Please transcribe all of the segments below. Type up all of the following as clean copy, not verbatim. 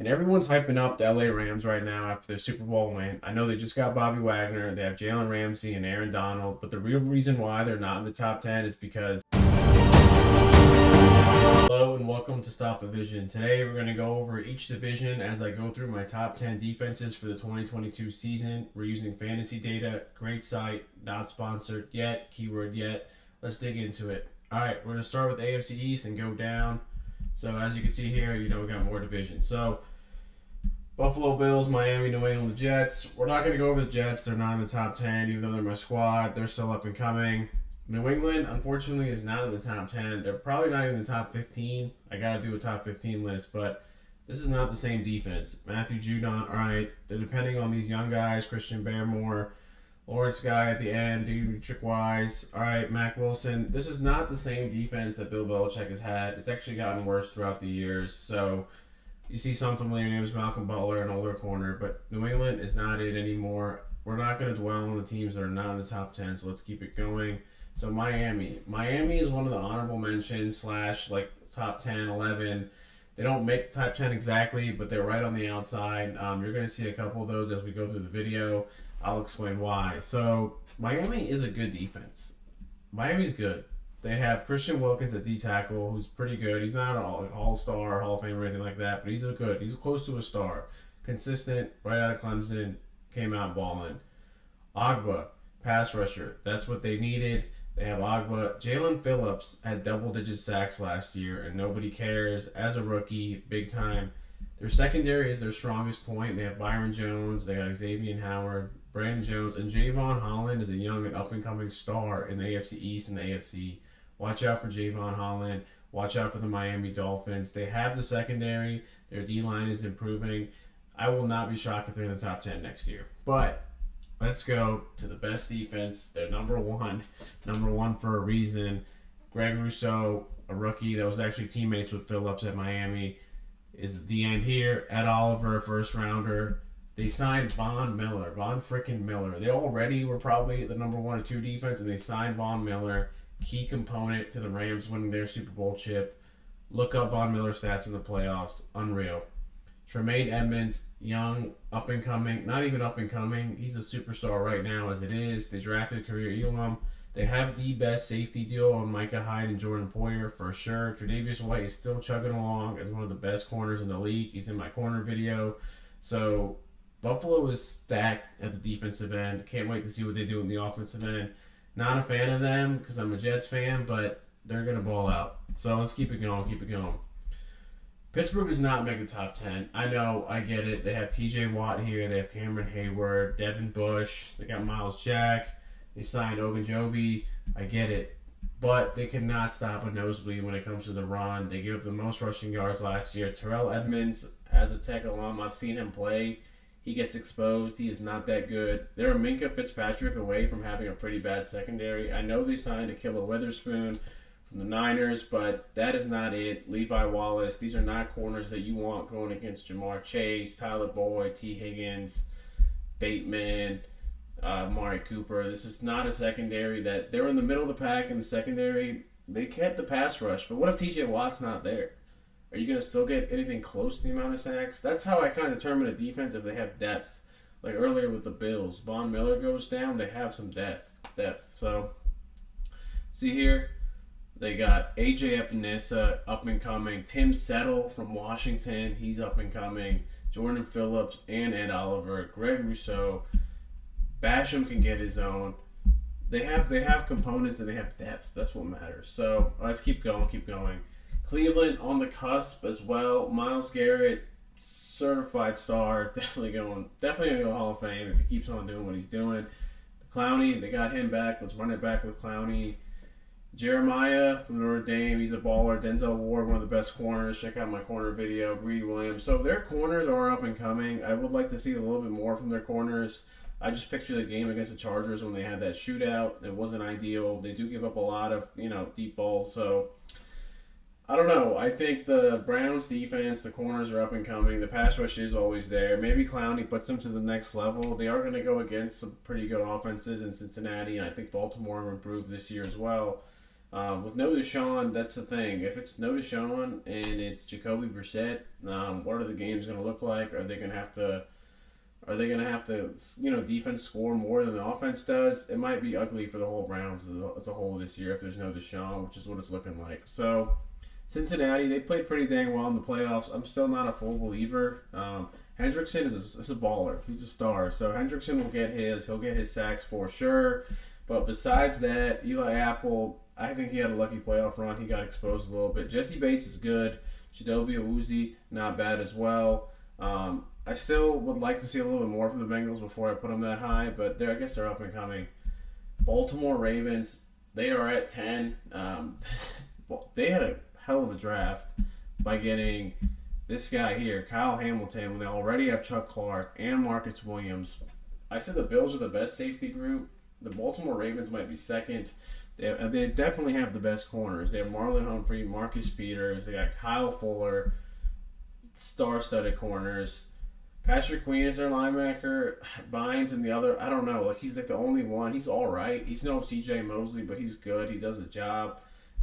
And everyone's hyping up the LA Rams right now after their Super Bowl win. I know they just got Bobby Wagner, they have Jalen Ramsey and Aaron Donald, but the real reason why they're not in the top 10 is because. Hello and welcome to Stafa Vision. Today we're going to go over each division as I go through my top 10 defenses for the 2022 season. We're using fantasy data, great site, not sponsored yet, keyword yet. Let's dig into it. Alright, we're going to start with AFC East and go down. So as you can see here, we got more divisions. So Buffalo Bills, Miami, New England, the Jets. We're not going to go over the Jets. They're not in the top 10, even though they're my squad. They're still up and coming. New England, unfortunately, is not in the top 10. They're probably not even in the top 15. I got to do a top 15 list, but this is not the same defense. Matthew Judon, all right. They're depending on these young guys, Christian Barmore, Lawrence Guy at the end, Dietrich Wise. All right, Mac Wilson. This is not the same defense that Bill Belichick has had. It's actually gotten worse throughout the years. So you see some familiar names, Malcolm Butler, an older corner, but New England is not it anymore. We're not going to dwell on the teams that are not in the top 10, so let's keep it going. So Miami is one of the honorable mentions / like top 10, 11. They don't make the top 10 exactly, but they're right on the outside. You're going to see a couple of those as we go through the video. I'll explain why. So Miami is a good defense. Miami's good. They have Christian Wilkins at D tackle, who's pretty good. He's not an all-star, Hall of Fame or anything like that, but he's good. He's close to a star. Consistent, right out of Clemson, came out balling. Agba, pass rusher. That's what they needed. They have Agba. Jalen Phillips had double-digit sacks last year, and nobody cares. As a rookie, big time. Their secondary is their strongest point. They have Byron Jones. They got Xavier Howard, Brandon Jones, and Javon Holland is a young and up-and-coming star in the AFC East and the AFC. Watch out for Javon Holland. Watch out for the Miami Dolphins. They have the secondary. Their D-line is improving. I will not be shocked if they're in the top 10 next year. But let's go to the best defense. They're number one for a reason. Greg Rousseau, a rookie that was actually teammates with Phillips at Miami, is the end here. Ed Oliver, first rounder. They signed Von frickin' Miller. They already were probably the number 1 or 2 defense, and they signed Von Miller, key component to the Rams winning their Super Bowl chip. Look up Von Miller's stats in the playoffs. Unreal. Tremaine Edmonds, young, up and coming, not even up and coming. He's a superstar right now as it is. They drafted career Elam. They have the best safety deal on Micah Hyde and Jordan Poyer for sure. Tre'Davious White is still chugging along as one of the best corners in the league. He's in my corner video. So Buffalo is stacked at the defensive end. Can't wait to see what they do in the offensive end. Not a fan of them because I'm a Jets fan, but they're going to ball out. So let's keep it going. Pittsburgh does not make the top 10. I know, I get it. They have TJ Watt here. They have Cameron Hayward, Devin Bush. They got Miles Jack. They signed Ogunjobi. I get it. But they cannot stop a nosebleed when it comes to the run. They gave up the most rushing yards last year. Terrell Edmonds, as a Tech alum, I've seen him play. He gets exposed. He is not that good. They're a Minka Fitzpatrick away from having a pretty bad secondary. I know they signed Akilla Witherspoon from the Niners, but that is not it. Levi Wallace, these are not corners that you want going against Jamar Chase, Tyler Boyd, T. Higgins, Bateman, Amari Cooper. This is not a secondary that they're in the middle of the pack in the secondary. They kept the pass rush, but what if TJ Watt's not there? Are you going to still get anything close to the amount of sacks? That's how I kind of determine a defense if they have depth. Like earlier with the Bills, Von Miller goes down, they have some depth. So, see here, they got AJ Epinesa, up and coming. Tim Settle from Washington, he's up and coming. Jordan Phillips and Ed Oliver. Greg Rousseau. Basham can get his own. They have components and they have depth. That's what matters. So let's keep going. Cleveland on the cusp as well. Myles Garrett, certified star, definitely gonna go Hall of Fame if he keeps on doing what he's doing. Clowney, they got him back. Let's run it back with Clowney. Jeremiah from Notre Dame, he's a baller. Denzel Ward, one of the best corners. Check out my corner video. Greedy Williams. So their corners are up and coming. I would like to see a little bit more from their corners. I just picture the game against the Chargers when they had that shootout. It wasn't ideal. They do give up a lot of, deep balls. So I don't know. I think the Browns defense, the corners are up and coming. The pass rush is always there. Maybe Clowney puts them to the next level. They are going to go against some pretty good offenses in Cincinnati, and I think Baltimore improved this year as well. With no Deshaun, that's the thing. If it's no Deshaun and it's Jacoby Brissett, what are the games going to look like? Are they going to have to? Are they going to have to, defense score more than the offense does? It might be ugly for the whole Browns as a whole this year if there's no Deshaun, which is what it's looking like. So, Cincinnati, they played pretty dang well in the playoffs. I'm still not a full believer. Hendrickson is a baller. He's a star. So Hendrickson will get his. He'll get his sacks for sure. But besides that, Eli Apple, I think he had a lucky playoff run. He got exposed a little bit. Jesse Bates is good. Chidobe Awuzie, not bad as well. I still would like to see a little bit more from the Bengals before I put them that high, but I guess they're up and coming. Baltimore Ravens, they are at 10. Well, they had a hell of a draft by getting this guy here, Kyle Hamilton, when they already have Chuck Clark and Marcus Williams. I said the Bills are the best safety group. The Baltimore Ravens might be second. They definitely have the best corners. They have Marlon Humphrey, Marcus Peters. They got Kyle Fuller, star-studded corners. Patrick Queen is their linebacker. Bynes and the other, I don't know. He's the only one. He's all right. He's no C.J. Mosley, but he's good. He does a job.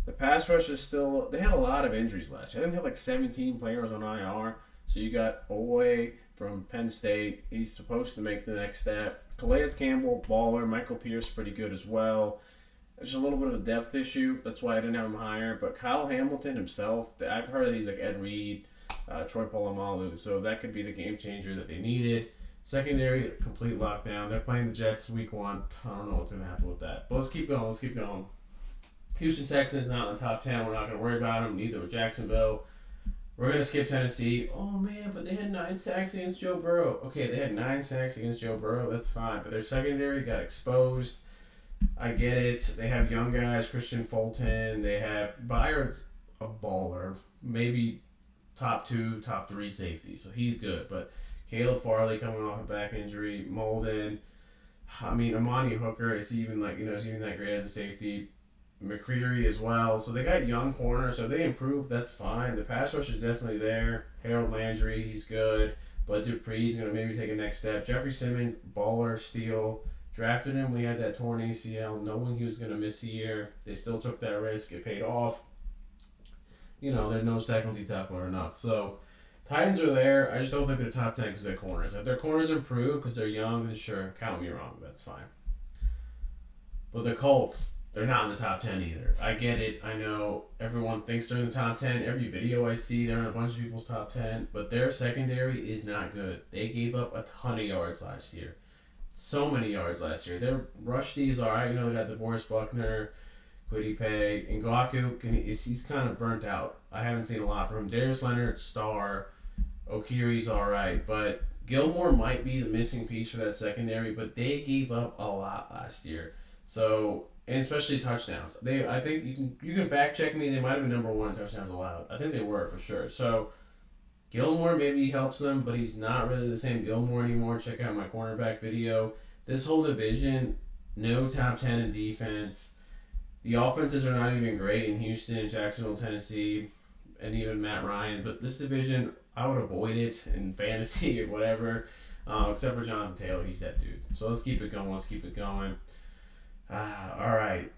The pass rush is still, they had a lot of injuries last year. I think they had 17 players on IR. So you got Owe from Penn State. He's supposed to make the next step. Calais Campbell, baller. Michael Pierce, pretty good as well. There's a little bit of a depth issue. That's why I didn't have him higher. But Kyle Hamilton himself, I've heard that he's like Ed Reed, Troy Polamalu. So that could be the game changer that they needed. Secondary, complete lockdown. They're playing the Jets week 1. I don't know what's going to happen with that. But let's keep going. Houston Texans not in the top 10. We're not going to worry about them. Neither with Jacksonville. We're going to skip Tennessee. Oh, man, but they had 9 sacks against Joe Burrow. Okay, they had 9 sacks against Joe Burrow. That's fine. But their secondary got exposed. I get it. They have young guys, Christian Fulton. They have Byard's a baller. Maybe top 2, top 3 safety. So he's good. But Caleb Farley coming off a back injury. Molden. Amani Hooker is even that great as a safety. McCreary as well. So they got young corners. So if they improve, that's fine. The pass rush is definitely there. Harold Landry, he's good. Bud Dupree's going to maybe take a next step. Jeffrey Simmons, baller, steal. Drafted him when he had that torn ACL, knowing he was going to miss a year. They still took that risk. It paid off. They're nose tackle, D-tackle are enough. So Titans are there. I just don't think they're top 10 because they're corners. If their corners improve because they're young, then sure, count me wrong. That's fine. But the Colts, they're not in the top 10 either. I get it. I know everyone thinks they're in the top 10. Every video I see, they're in a bunch of people's top 10. But their secondary is not good. They gave up a ton of yards last year. So many yards last year. Their rush D is alright. They got DeVorce Buckner, Kwity Paye, and Ngaku. He's kind of burnt out. I haven't seen a lot from him. Darius Leonard, star. Okiri's alright. But Gilmore might be the missing piece for that secondary. But they gave up a lot last year. So, and especially touchdowns. I think you can fact check me. They might have been number 1 in touchdowns allowed. I think they were for sure. So Gilmore maybe helps them, but he's not really the same Gilmore anymore. Check out my cornerback video. This whole division, no top 10 in defense. The offenses are not even great in Houston, Jacksonville, Tennessee, and even Matt Ryan. But this division, I would avoid it in fantasy or whatever, except for Jonathan Taylor. He's that dude. So let's keep it going. All right.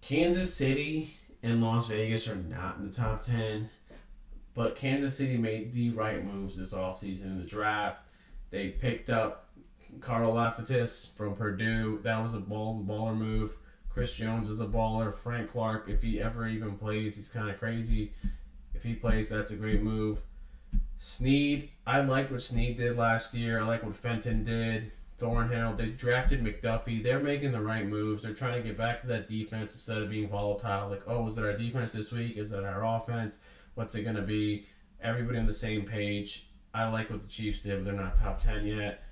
Kansas City and Las Vegas are not in the top 10, but Kansas City made the right moves this offseason in the draft. They picked up Carl Laftis from Purdue. That was a baller move. Chris Jones is a baller. Frank Clark, if he ever even plays, he's kind of crazy. If he plays, that's a great move. Snead, I like what Snead did last year. I like what Fenton did. Thornhill, they drafted McDuffie. They're making the right moves. They're trying to get back to that defense instead of being volatile. Is that our defense this week? Is that our offense? What's it going to be? Everybody on the same page. I like what the Chiefs did, but they're not top 10 yet.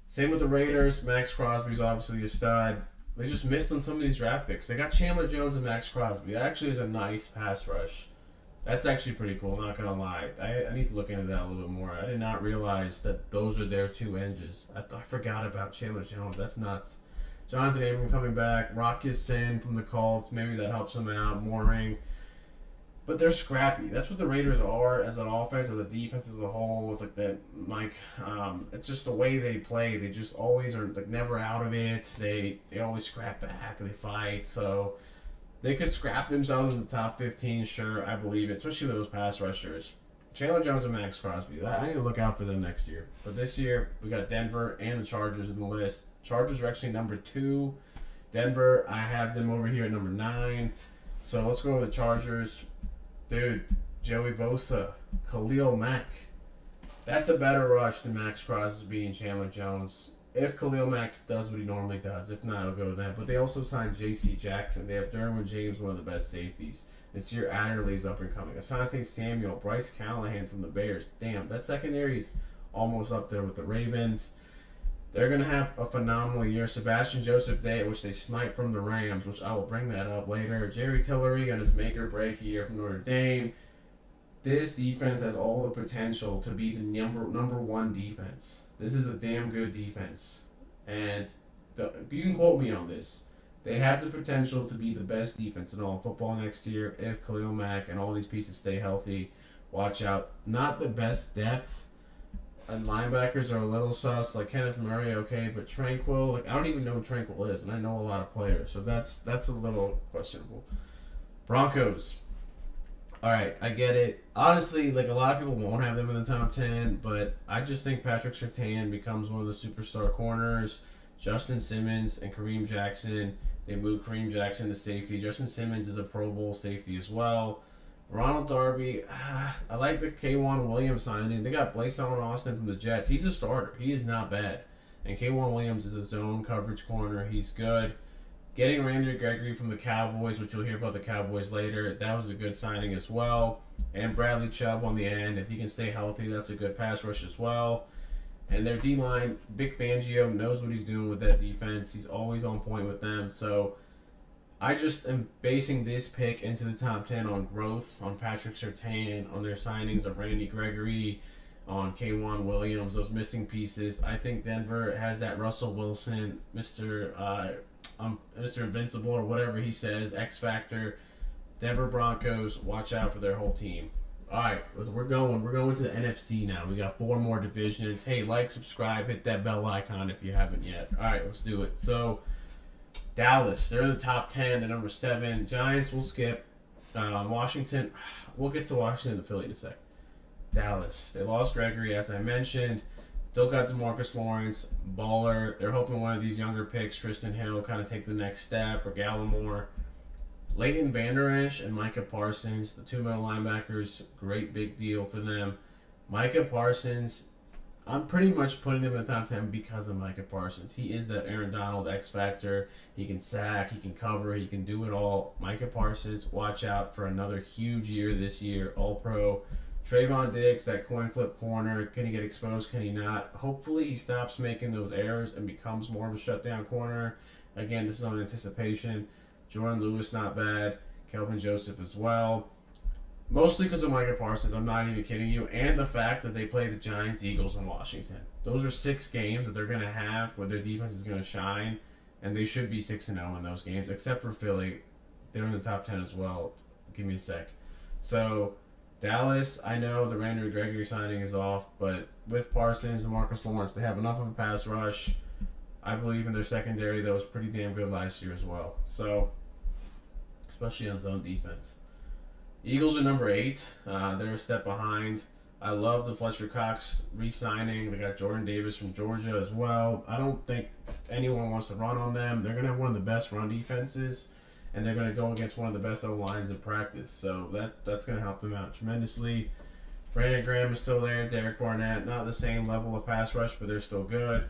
Same with the Raiders. Max Crosby's obviously a stud. They just missed on some of these draft picks. They got Chandler Jones and Max Crosby. That actually is a nice pass rush. That's actually pretty cool, not going to lie. I need to look into that a little bit more. I did not realize that those are their 2 edges. I forgot about Chandler Jones. That's nuts. Jonathan Abram coming back. Rock Ya-Sin from the Colts. Maybe that helps them out. Mooring. But they're scrappy. That's what the Raiders are as an offense, as a defense as a whole. It's like that, Mike. It's just the way they play. They just always are never out of it. They always scrap back. They fight. So They could scrap themselves in the top 15, sure, I believe it, especially with those pass rushers. Chandler Jones and Max Crosby. I need to look out for them next year. But this year, we got Denver and the Chargers in the list. Chargers are actually number 2. Denver, I have them over here at number 9. So let's go with the Chargers. Dude, Joey Bosa, Khalil Mack. That's a better rush than Max Crosby and Chandler Jones. If Khalil Mack does what he normally does. If not, I'll go with that. But they also signed J.C. Jackson. They have Derwin James, one of the best safeties. And Sear Adderley's up and coming. Asante Samuel, Bryce Callahan from the Bears. Damn, that secondary is almost up there with the Ravens. They're going to have a phenomenal year. Sebastian Joseph Day, which they sniped from the Rams, which I will bring that up later. Jerry Tillery on his make-or-break year from Notre Dame. This defense has all the potential to be the number one defense. This is a damn good defense. And you can quote me on this. They have the potential to be the best defense in all of football next year if Khalil Mack and all these pieces stay healthy. Watch out. Not the best depth. And linebackers are a little sus. Like Kenneth Murray, okay, but Tranquil, like I don't even know who Tranquil is, and I know a lot of players, so that's a little questionable. Broncos. All right, I get it. Honestly, like a lot of people won't have them in the top 10, but I just think Patrick Surtain becomes one of the superstar corners. Justin Simmons and Kareem Jackson. They moved Kareem Jackson to safety. Justin Simmons is a Pro Bowl safety as well. Ronald Darby, I like the K'Wan Williams signing. They got Blaise Allen Austin from the Jets. He's a starter. He is not bad. And K'Wan Williams is a zone coverage corner. He's good. Getting Randy Gregory from the Cowboys, which you'll hear about the Cowboys later, that was a good signing as well. And Bradley Chubb on the end. If he can stay healthy, that's a good pass rush as well. And their D-line, Vic Fangio knows what he's doing with that defense. He's always on point with them. So I just am basing this pick into the top 10 on growth, on Patrick Surtain, on their signings of Randy Gregory, on K'Wan Williams, those missing pieces. I think Denver has that Russell Wilson, Mr. Invincible or whatever he says, X Factor. Denver Broncos, watch out for their whole team. All right, we're going to the NFC now. We got 4 more divisions. Hey, like, subscribe, hit that bell icon if you haven't yet. All right, let's do it. So, Dallas, they're in the top 10. They're number 7. Giants, we'll skip. Washington, we'll get to Washington and Philly in a sec. Dallas, they lost Gregory, as I mentioned. Still got DeMarcus Lawrence, baller. They're hoping one of these younger picks, Tristan Hill, kind of take the next step, or Gallimore. Leighton Vander Esch and Micah Parsons, the 2 middle linebackers, great big deal for them. Micah Parsons, I'm pretty much putting him in the top 10 because of Micah Parsons. He is that Aaron Donald X factor. He can sack, he can cover, he can do it all. Micah Parsons, watch out for another huge year this year, All-Pro. Trayvon Diggs, that coin flip corner, can he get exposed, can he not? Hopefully he stops making those errors and becomes more of a shutdown corner. Again, this is on anticipation. Jordan Lewis, not bad. Kelvin Joseph as well. Mostly because of Micah Parsons, I'm not even kidding you. And the fact that they play the Giants, Eagles, and Washington. Those are 6 games that they're going to have where their defense is going to shine. And they should be 6-0 in those games, except for Philly. They're in the top 10 as well. Give me a sec. So, Dallas, I know the Randy Gregory signing is off, but with Parsons and Marcus Lawrence, they have enough of a pass rush. I believe in their secondary that was pretty damn good last year as well. So, especially on zone defense. Eagles are number 8. They're a step behind. I love the Fletcher Cox re-signing. They got Jordan Davis from Georgia as well. I don't think anyone wants to run on them. They're going to have one of the best run defenses, and they're going to go against one of the best O-lines in practice. So that's going to help them out tremendously. Brandon Graham is still there. Derek Barnett, not the same level of pass rush, but they're still good.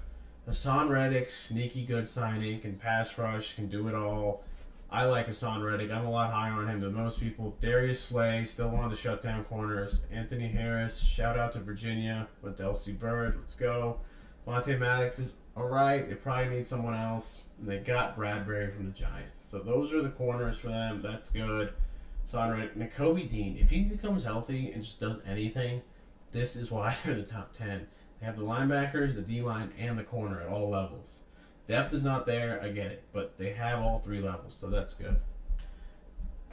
Hassan Reddick, sneaky good signing, can pass rush, can do it all. I like Hassan Reddick. I'm a lot higher on him than most people. Darius Slay, still one of the shutdown corners. Anthony Harris, shout out to Virginia with Elsie Bird. Let's go. Monte Maddox is alright. They probably need someone else. And they got Bradbury from the Giants. So those are the corners for them. That's good. Hassan Reddick. Nakobe Dean, if he becomes healthy and just does anything, this is why they're in the top 10. They have the linebackers, the D-line, and the corner at all levels. Depth is not there, I get it, but they have all 3 levels, so that's good.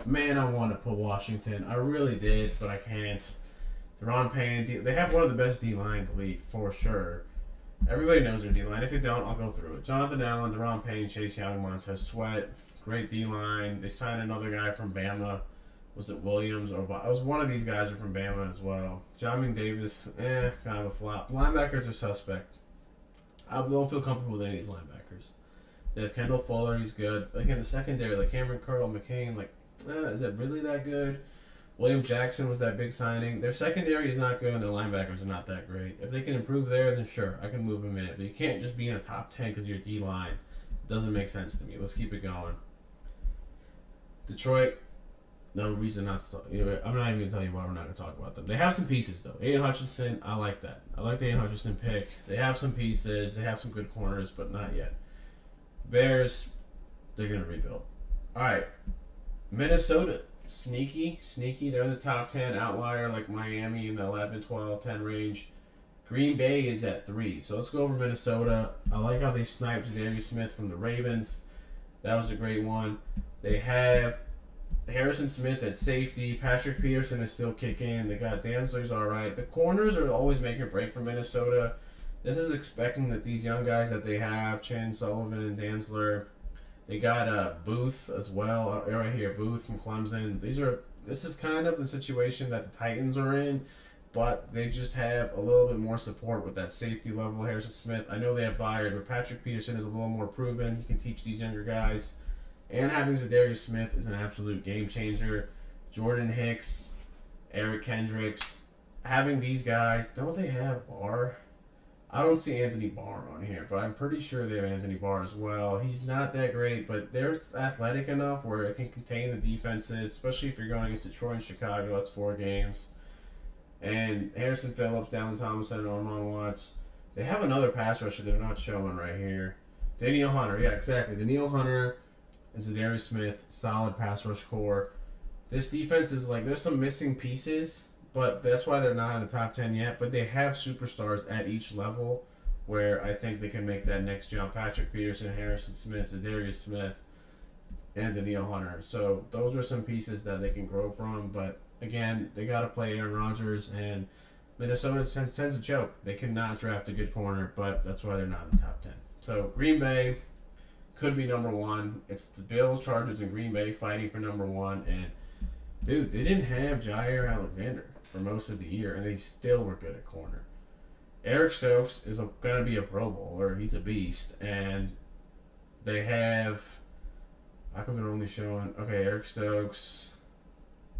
Man, I want to put Washington. I really did, but I can't. Deron Payne, they have one of the best D-line in the league, for sure. Everybody knows their D-line. If you don't, I'll go through it. Jonathan Allen, Deron Payne, Chase Young, Montez Sweat, Great D-line. They signed another guy from Bama. Was it Williams? Or it was one of these guys are from Bama as well. Jamin Davis, kind of a flop. Linebackers are suspect. I don't feel comfortable with any of these linebackers. They have Kendall Fuller, he's good. Like in the secondary, like Cameron Curl, McCain, like, is it really that good? William Jackson was that big signing. Their secondary is not good, and their linebackers are not that great. If they can improve there, then sure, I can move them in. But you can't just be in a top 10 because you're D-line. It doesn't make sense to me. Let's keep it going. Detroit, no reason not to talk. I'm not even going to tell you why we're not going to talk about them. They have some pieces, though. Aiden Hutchinson, I like that. I like the Aiden Hutchinson pick. They have some pieces. They have some good corners, but not yet. Bears, they're going to rebuild. All right. Minnesota, sneaky. They're in the top 10. Outlier like Miami in the 11, 12, 10 range. Green Bay is at 3. So let's go over Minnesota. I like how they sniped Darius Smith from the Ravens. That was a great one. They have Harrison Smith at safety. Patrick Peterson is still kicking. They got Dantzler's all right. The corners are always making a break for Minnesota. This is expecting that these young guys that they have, Chin, Sullivan, and Dantzler, they got Booth as well, right here, Booth from Clemson. This is kind of the situation that the Titans are in, but they just have a little bit more support with that safety level. Harrison Smith, I know they have Byard, but Patrick Peterson is a little more proven. He can teach these younger guys. And having Zadarius Smith is an absolute game changer. Jordan Hicks, Eric Kendricks, having these guys, don't they have Barr? I don't see Anthony Barr on here, but I'm pretty sure they have Anthony Barr as well. He's not that great, but they're athletic enough where it can contain the defenses, especially if you're going against Detroit and Chicago. That's 4 games. And Harrison Phillips, Dallin Thompson, and Armand Watts. They have another pass rusher they're not showing right here. Daniel Hunter, yeah, exactly. Daniel Hunter and Zadarius Smith, solid pass rush core. This defense is like, there's some missing pieces, but that's why they're not in the top 10 yet. But they have superstars at each level where I think they can make that next jump. Patrick Peterson, Harrison Smith, Zadarius Smith, and Daniel Hunter. So those are some pieces that they can grow from. But again, they got to play Aaron Rodgers, and Minnesota tends to choke. They cannot draft a good corner, but that's why they're not in the top 10. So Green Bay could be number 1. It's the Bills, Chargers, and Green Bay fighting for number 1. And dude, they didn't have Jair Alexander for most of the year, and they still were good at corner. Eric Stokes is going to be a Pro Bowler. He's a beast. And they have, how come they're only showing, okay, Eric Stokes,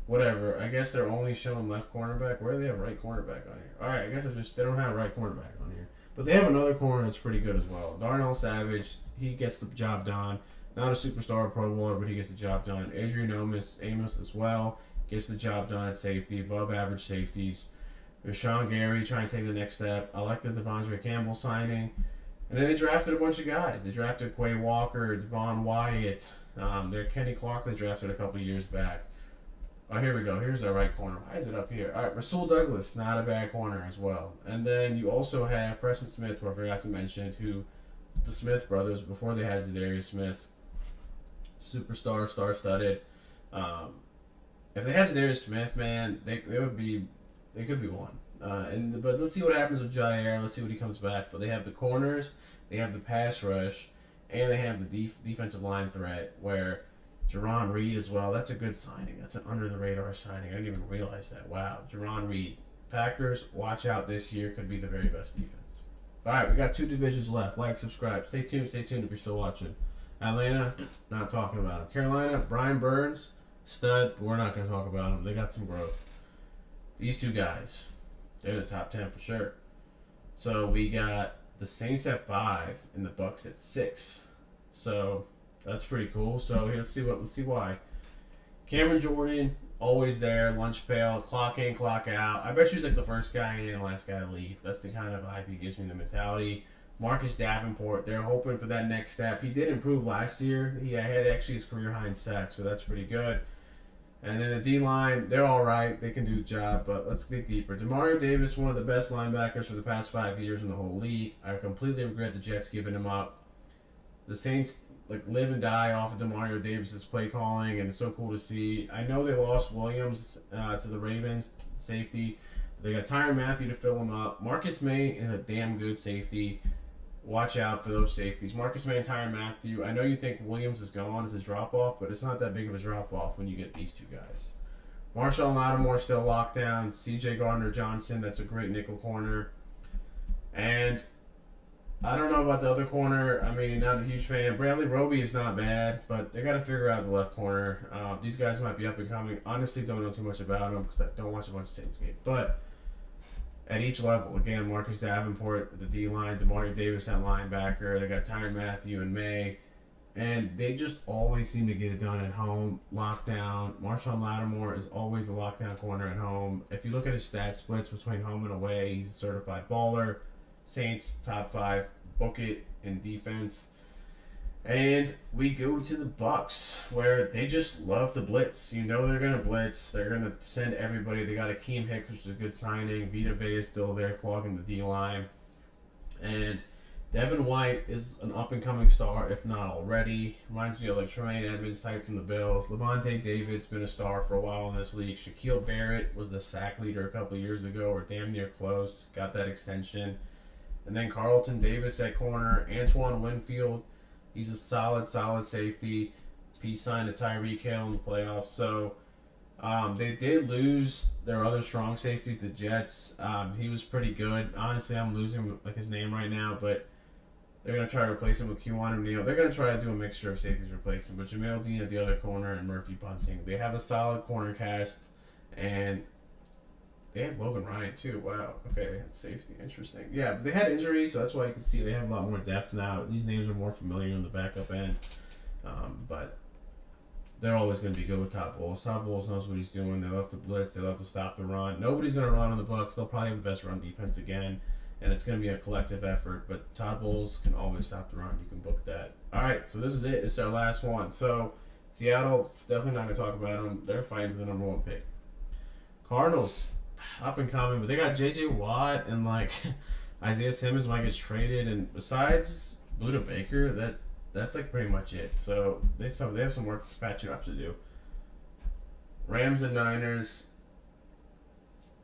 whatever. I guess they're only showing left cornerback. Where do they have right cornerback on here? All right, I guess they don't have right cornerback on here. But they have another corner that's pretty good as well. Darnell Savage, he gets the job done. Not a superstar Pro Bowler, but he gets the job done. Adrian Amos as well gets the job done at safety, above average safeties. There's Sean Gary trying to take the next step. I like the Devondre Campbell signing. And then they drafted a bunch of guys. They drafted Quay Walker, Devon Wyatt. Their Kenny Clark they drafted a couple years back. Oh, here we go. Here's our right corner. Why is it up here? All right, Rasul Douglas, not a bad corner as well. And then you also have Preston Smith, who I forgot to mention, who the Smith brothers, before they had Zadarius Smith, superstar, star-studded. If they had Zadarius Smith, man, they could be one. But let's see what happens with Jair. Let's see what he comes back. But they have the corners, they have the pass rush, and they have the defensive line threat where Jerron Reed as well. That's a good signing. That's an under-the-radar signing. I didn't even realize that. Wow. Jerron Reed. Packers, watch out this year. Could be the very best defense. All right, we got 2 divisions left. Like, subscribe. Stay tuned if you're still watching. Atlanta, not talking about him. Carolina, Brian Burns, stud, but we're not going to talk about him. They got some growth. These 2 guys, they're the top 10 for sure. So we got the Saints at 5 and the Bucks at 6. So that's pretty cool. So let's see why. Cameron Jordan, always there, lunch pail, clock in, clock out. I bet you he's like the first guy in and last guy to leave. That's the kind of vibe he gives me, the mentality. Marcus Davenport, they're hoping for that next step. He did improve last year. He had actually his career high in sacks, so that's pretty good. And then the D-line, they're all right. They can do the job, but let's dig deeper. Demario Davis, one of the best linebackers for the past 5 years in the whole league. I completely regret the Jets giving him up. The Saints live and die off of Demario Davis's play calling, and it's so cool to see. I know they lost Williams to the Ravens, safety. They got Tyrann Mathieu to fill him up. Marcus May is a damn good safety. watch out for those safeties. Marcus May and Tyrann Mathieu. I know you think Williams is gone as a drop off, but it's not that big of a drop off when you get these two guys. Marshall Lattimore still locked down. C.J. Gardner-Johnson, that's a great nickel corner. And I don't know about the other corner. I mean, not a huge fan. Bradley Roby is not bad, but they got to figure out the left corner. These guys might be up and coming. Honestly, don't know too much about them because I don't watch a bunch of Saints games. But at each level, again, Marcus Davenport, the D-line, Demario Davis at linebacker. They got Tyrann Mathieu and May. And they just always seem to get it done at home. Lockdown. Marshawn Lattimore is always a lockdown corner at home. If you look at his stat splits between home and away, he's a certified baller. Saints, top 5. Book it in defense. And we go to the Bucks, where they just love the blitz. You know they're going to blitz. They're going to send everybody. They got Akeem Hicks, which is a good signing. Vita Vea is still there, clogging the D-line. And Devin White is an up-and-coming star, if not already. Reminds me of like Tremaine Edmonds type from the Bills. Levante David's been a star for a while in this league. Shaquille Barrett was the sack leader a couple of years ago, or damn near close. Got that extension. And then Carlton Davis at corner. Antoine Winfield, he's a solid safety. He signed to Tyreek Hill in the playoffs. So they did lose their other strong safety, the Jets. He was pretty good. Honestly, I'm losing like his name right now, but they're going to try to replace him with Keanu O'Neal. They're going to try to do a mixture of safeties replacing, but Jamel Dean at the other corner and Murphy Bunting. They have a solid corner cast, and they have Logan Ryan too. Wow. Okay, they had safety. Interesting. Yeah, but they had injuries, so that's why you can see they have a lot more depth now. These names are more familiar in the backup end, but they're always going to be good with Todd Bowles. Todd Bowles knows what he's doing. They love to blitz. They love to stop the run. Nobody's going to run on the Bucs. They'll probably have the best run defense again. And it's going to be a collective effort, but Todd Bowles can always stop the run. You can book that. All right, so this is it. It's our last one. So Seattle, definitely not going to talk about them. They're fighting for the number 1 pick. Cardinals, up and coming, but they got J.J. Watt and like Isaiah Simmons might get traded. And besides Buda Baker, that's like pretty much it. So they have some work patching up to do. Rams and Niners.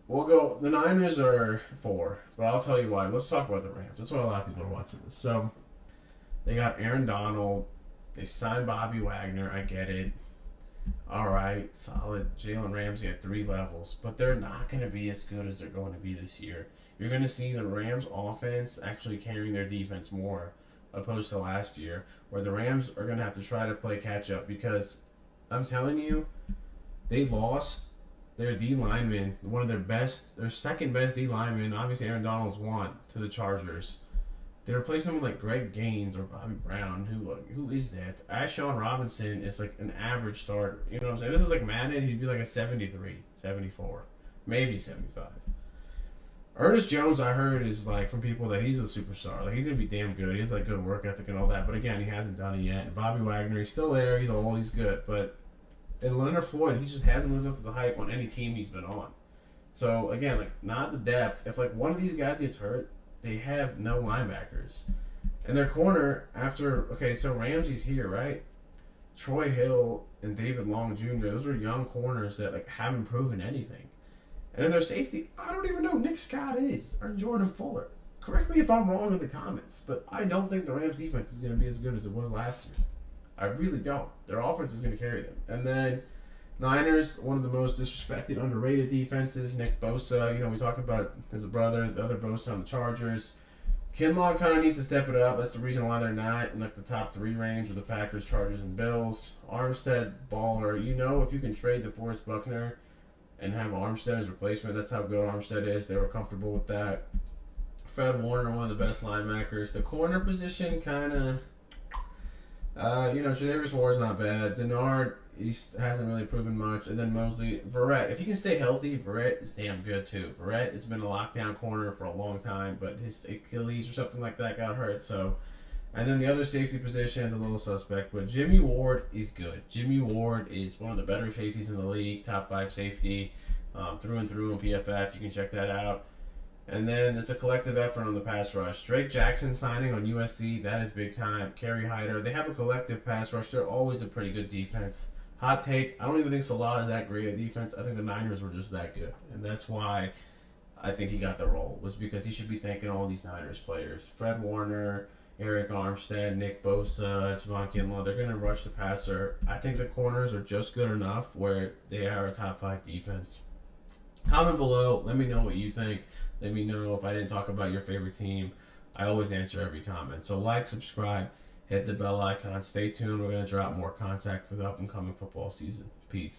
We'll go. The Niners are 4, but I'll tell you why. Let's talk about the Rams. That's why a lot of people are watching this. So they got Aaron Donald. They signed Bobby Wagner. I get it. All right, solid. Jalen Ramsey at 3 levels, but they're not going to be as good as they're going to be this year. You're going to see the Rams offense actually carrying their defense more, opposed to last year, where the Rams are going to have to try to play catch up because I'm telling you, they lost their D lineman, one of their second best D lineman, obviously Aaron Donald's one, to the Chargers. They replaced someone like Greg Gaines or Bobby Brown. Who is that? Ashawn Robinson is like an average starter. You know what I'm saying? This is like Madden. He'd be like a 73, 74, maybe 75. Ernest Jones, I heard, is like from people that he's a superstar. Like he's gonna be damn good. He has like good work ethic and all that. But again, he hasn't done it yet. And Bobby Wagner, he's still there. He's old. He's good, but. And Leonard Floyd, he just hasn't lived up to the hype on any team he's been on. So, again, like, not the depth. If, like, one of these guys gets hurt, they have no linebackers. And their corner, so Ramsey's here, right? Troy Hill and David Long Jr., those are young corners that, like, haven't proven anything. And then their safety, I don't even know who Nick Scott is, or Jordan Fuller. Correct me if I'm wrong in the comments, but I don't think the Rams defense is going to be as good as it was last year. I really don't. Their offense is going to carry them. And then Niners, one of the most disrespected, underrated defenses. Nick Bosa, we talked about his brother, the other Bosa on the Chargers. Kinlaw kind of needs to step it up. That's the reason why they're not in like the top 3 range with the Packers, Chargers, and Bills. Armstead, baller. If you can trade DeForest Buckner and have Armstead as replacement, that's how good Armstead is. They were comfortable with that. Fred Warner, one of the best linebackers. The corner position kind of... Tre'Davious Ward's not bad. Denard, he hasn't really proven much. And then Mosley. Verrett, if he can stay healthy, Verrett is damn good too. Verrett has been a lockdown corner for a long time, but his Achilles or something like that got hurt. So, and then the other safety position is a little suspect, but Jimmy Ward is good. Jimmy Ward is one of the better safeties in the league, top 5 safety, through and through in PFF. You can check that out. And then it's a collective effort on the pass rush. Drake Jackson signing on USC, that is big time. Kerry Hyder, they have a collective pass rush. They're always a pretty good defense. Hot take, I don't even think Salah is that great at defense. I think the Niners were just that good. And that's why I think he got the role was because he should be thanking all these Niners players. Fred Warner, Eric Armstead, Nick Bosa, Javon Kinlaw. They're going to rush the passer. I think the corners are just good enough where they are a top 5 defense. Comment below. Let me know what you think. Let me know if I didn't talk about your favorite team. I always answer every comment. So like, subscribe, hit the bell icon. Stay tuned. We're going to drop more content for the up and coming football season. Peace.